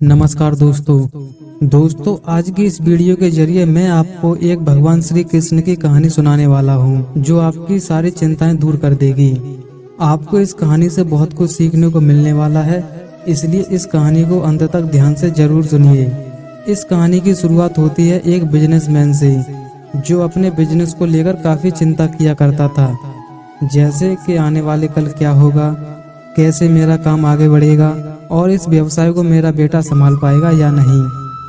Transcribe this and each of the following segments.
नमस्कार दोस्तों आज की इस वीडियो के जरिए मैं आपको एक भगवान श्री कृष्ण की कहानी सुनाने वाला हूं, जो आपकी सारी चिंताएं दूर कर देगी। आपको इस कहानी से बहुत कुछ सीखने को मिलने वाला है, इसलिए इस कहानी को अंत तक ध्यान से जरूर सुनिए। इस कहानी की शुरुआत होती है एक बिजनेसमैन से, जो अपने बिजनेस को लेकर काफी चिंता किया करता था, जैसे कि आने वाले कल क्या होगा, कैसे मेरा काम आगे बढ़ेगा और इस व्यवसाय को मेरा बेटा संभाल पाएगा या नहीं।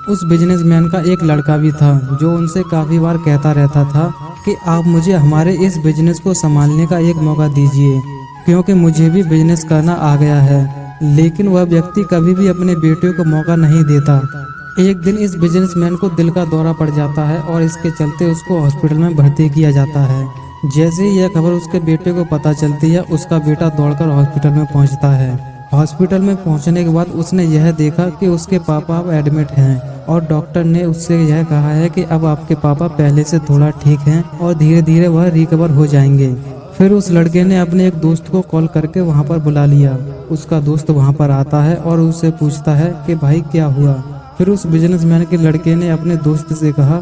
उस बिजनेसमैन का एक लड़का भी था, जो उनसे काफी बार कहता रहता था कि आप मुझे हमारे इस बिजनेस को संभालने का एक मौका दीजिए, क्योंकि मुझे भी बिजनेस करना आ गया है। लेकिन वह व्यक्ति कभी भी अपने बेटे को मौका नहीं देता। एक दिन इस बिजनेसमैन को दिल का दौरा पड़ जाता है और इसके चलते उसको हॉस्पिटल में भर्ती किया जाता है। जैसे ही यह खबर उसके बेटे को पता चलती है, उसका बेटा दौड़कर हॉस्पिटल में पहुंचता है। हॉस्पिटल में पहुंचने के बाद उसने यह देखा कि उसके पापा अब एडमिट हैं और डॉक्टर ने उससे यह कहा है कि अब आपके पापा पहले से थोड़ा ठीक हैं और धीरे धीरे वह रिकवर हो जाएंगे। फिर उस लड़के ने अपने एक दोस्त को कॉल करके वहां पर बुला लिया। उसका दोस्त वहां पर आता है और उससे पूछता है कि भाई क्या हुआ। फिर उस बिजनेसमैन के लड़के ने अपने दोस्त से कहा,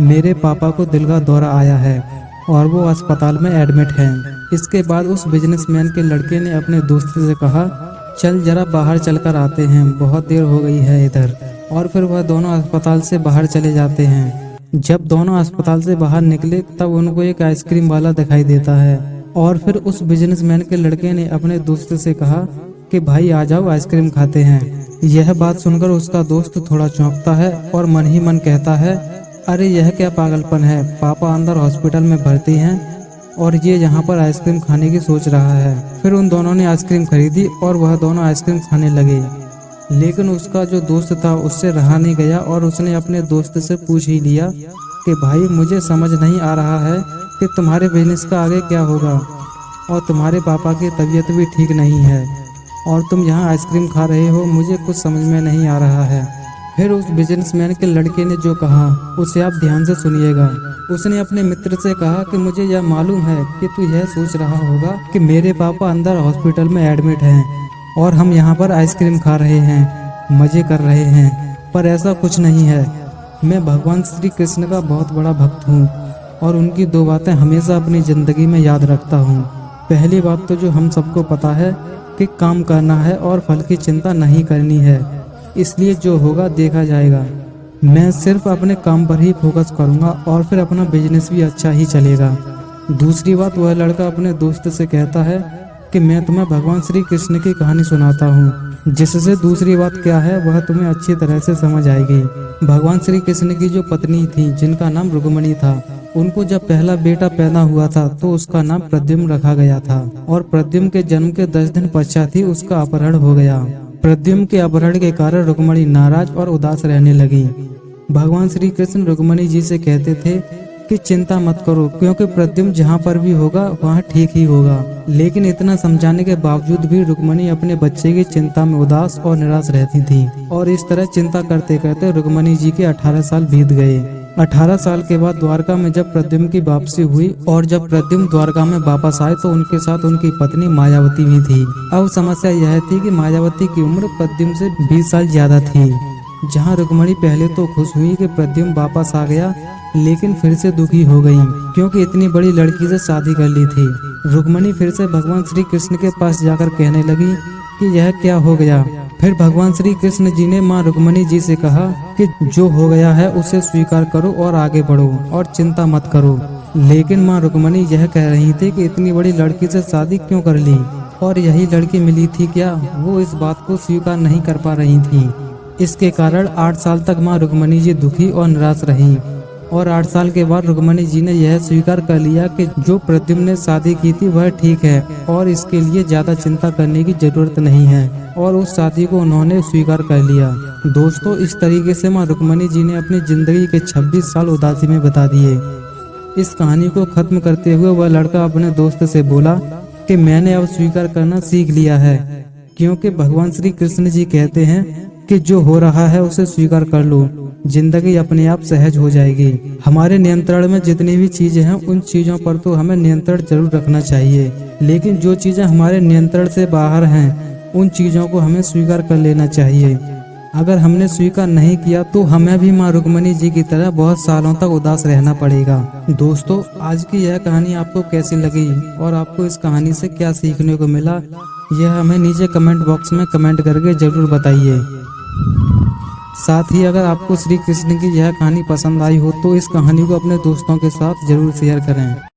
मेरे पापा को दिल का दौरा आया है और वो अस्पताल में एडमिट हैं। इसके बाद उस बिजनेसमैन के लड़के ने अपने दोस्त से कहा, चल जरा बाहर चलकर आते हैं, बहुत देर हो गई है इधर। और फिर वह दोनों अस्पताल से बाहर चले जाते हैं। जब दोनों अस्पताल से बाहर निकले तब उनको एक आइसक्रीम वाला दिखाई देता है और फिर उस बिजनेसमैन के लड़के ने अपने दोस्त से कहा कि भाई आ जाओ, आइसक्रीम खाते हैं। यह बात सुनकर उसका दोस्त थोड़ा चौंकता है और मन ही मन कहता है, अरे यह क्या पागलपन है, पापा अंदर हॉस्पिटल में भर्ती हैं और ये यहाँ पर आइसक्रीम खाने की सोच रहा है। फिर उन दोनों ने आइसक्रीम खरीदी और वह दोनों आइसक्रीम खाने लगे। लेकिन उसका जो दोस्त था उससे रहा नहीं गया और उसने अपने दोस्त से पूछ ही लिया कि भाई मुझे समझ नहीं आ रहा है कि तुम्हारे बिजनेस का आगे क्या होगा, और तुम्हारे पापा की तबीयत भी ठीक नहीं है और तुम यहाँ आइसक्रीम खा रहे हो, मुझे कुछ समझ में नहीं आ रहा है। फिर उस बिजनेसमैन के लड़के ने जो कहा उसे आप ध्यान से सुनिएगा। उसने अपने मित्र से कहा कि मुझे यह मालूम है कि तू यह सोच रहा होगा कि मेरे पापा अंदर हॉस्पिटल में एडमिट हैं और हम यहाँ पर आइसक्रीम खा रहे हैं, मजे कर रहे हैं, पर ऐसा कुछ नहीं है। मैं भगवान श्री कृष्ण का बहुत बड़ा भक्त हूँ और उनकी दो बातें हमेशा अपनी जिंदगी में याद रखता हूँ। पहली बात तो जो हम सबको पता है कि काम करना है और फल की चिंता नहीं करनी है, इसलिए जो होगा देखा जाएगा। मैं सिर्फ अपने काम पर ही फोकस करूंगा और फिर अपना बिजनेस भी अच्छा ही चलेगा। दूसरी बात, वह लड़का अपने दोस्त से कहता है कि मैं तुम्हें भगवान श्री कृष्ण की कहानी सुनाता हूँ, जिससे दूसरी बात क्या है वह तुम्हें अच्छी तरह से समझ आएगी। भगवान श्री कृष्ण की जो पत्नी थी, जिनका नाम रुक्मिणी था, उनको जब पहला बेटा पैदा हुआ था तो उसका नाम प्रद्युम्न रखा गया था और प्रद्युम्न के जन्म के 10 दिन पश्चात ही उसका अपहरण हो गया। प्रद्युम्न के अपहरण के कारण रुक्मिणी नाराज और उदास रहने लगी। भगवान श्री कृष्ण रुक्मिणी जी से कहते थे कि चिंता मत करो, क्योंकि प्रद्युम्न जहाँ पर भी होगा वहाँ ठीक ही होगा। लेकिन इतना समझाने के बावजूद भी रुक्मिणी अपने बच्चे की चिंता में उदास और निराश रहती थी और इस तरह चिंता करते करते रुक्मिणी जी के 18 साल बीत गए। 18 साल के बाद द्वारका में जब प्रद्युम्न की वापसी हुई और जब प्रद्युम्न द्वारका में वापस आए तो उनके साथ उनकी पत्नी मायावती भी थी। अब समस्या यह थी कि मायावती की उम्र प्रद्युम्न से 20 साल ज्यादा थी। जहां रुक्मिणी पहले तो खुश हुई कि प्रद्युम्न वापस आ गया, लेकिन फिर से दुखी हो गई, क्योंकि इतनी बड़ी लड़की से शादी कर ली थी। रुक्मिणी फिर से भगवान श्री कृष्ण के पास जाकर कहने लगी कि यह क्या हो गया। फिर भगवान श्री कृष्ण जी ने माँ रुक्मिणी जी से कहा कि जो हो गया है उसे स्वीकार करो और आगे बढ़ो और चिंता मत करो। लेकिन माँ रुक्मिणी यह कह रही थी कि इतनी बड़ी लड़की से शादी क्यों कर ली, और यही लड़की मिली थी क्या, वो इस बात को स्वीकार नहीं कर पा रही थी। इसके कारण 8 साल तक माँ रुक्मिणी जी दुखी और निराश रही और 8 साल के बाद रुक्मिणी जी ने यह स्वीकार कर लिया कि जो प्रद्युम्न ने शादी की थी वह ठीक है और इसके लिए ज्यादा चिंता करने की जरूरत नहीं है, और उस शादी को उन्होंने स्वीकार कर लिया। दोस्तों, इस तरीके से माँ रुक्मिणी जी ने अपनी जिंदगी के 26 साल उदासी में बता दिए। इस कहानी को खत्म करते हुए वह लड़का अपने दोस्त से बोला कि मैंने अब स्वीकार करना सीख लिया है, क्योंकि भगवान श्री कृष्ण जी कहते हैं कि जो हो रहा है उसे स्वीकार कर लो, जिंदगी अपने आप सहज हो जाएगी। हमारे नियंत्रण में जितनी भी चीजें हैं उन चीजों पर तो हमें नियंत्रण जरूर रखना चाहिए, लेकिन जो चीजें हमारे नियंत्रण से बाहर हैं उन चीजों को हमें स्वीकार कर लेना चाहिए। अगर हमने स्वीकार नहीं किया तो हमें भी माँ रुक्मणी जी की तरह बहुत सालों तक उदास रहना पड़ेगा। दोस्तों, आज की यह कहानी आपको कैसी लगी और आपको इस कहानी से क्या सीखने को मिला, यह हमें नीचे कमेंट बॉक्स में कमेंट करके जरूर बताइए। साथ ही अगर आपको श्री कृष्ण की यह कहानी पसंद आई हो तो इस कहानी को अपने दोस्तों के साथ जरूर शेयर करें।